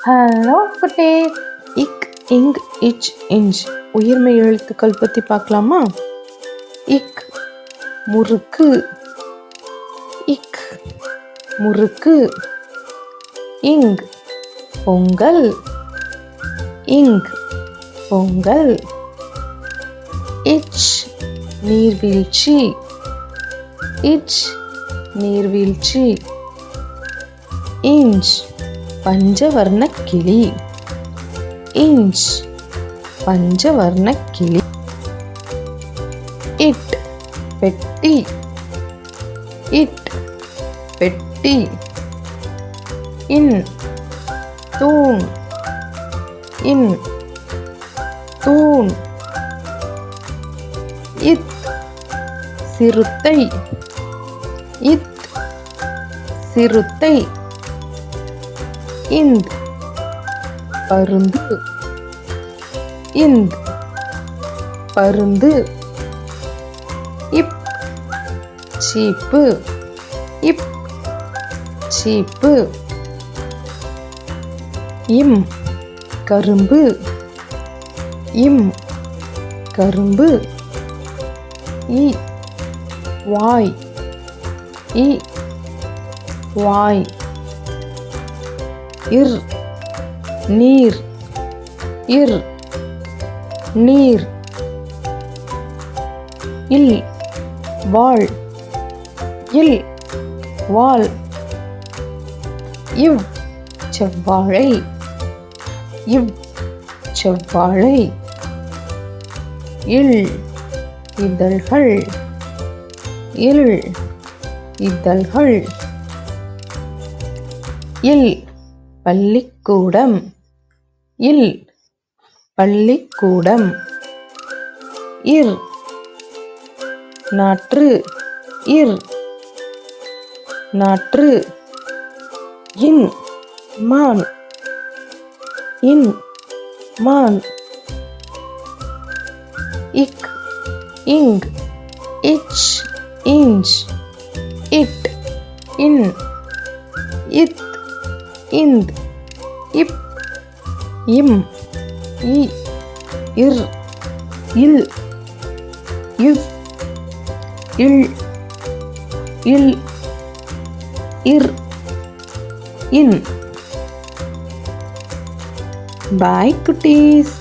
Hello குட்டீஸ். இக் இங் இச் இஞ்ச் உயிர்மெய் எழுத்துக்கள் பற்றி பார்க்கலாமா? இக் முறுக்கு, இக் முறுக்கு. இங் பொங்கல், இங் பொங்கல். இச் நீர்வீழ்ச்சி, இச் நீர்வீழ்ச்சி. இஞ்ச் பஞ்சவர்ண கிளி, இஞ்ச் பஞ்சவர்ண கிளி. இட் பெட்டி, இட் பெட்டி. இன் தூண், இன் தூண். இத் சிறுத்தை, இத் சிறுத்தை. இந்த் பருந்து, இந்த் பருந்து. இப் சீப்பு, இப் சீப்பு. இம் கரும்பு, இம் கரும்பு. இ வாய், இ வாய். இர் நீர், இர் நீர். இல் வாள், இல் வாள். இவ் செவ்வாழை, இவ் செவ்வாழை. இல் இதழ்கள், இல் இதழ்கள். இல் பள்ளிக்கூடம், இல் பள்ளிக்கூடம். இர் நாற்று, இர் நாற்று. இன் மான், இன் மான். இக் இங் இச் இஞ்ச். இட் இன் இத் இந்த். இப் இம் இ இர் இல் இவ் இல் இல் இர் இன். பாய் குட்டீஸ்.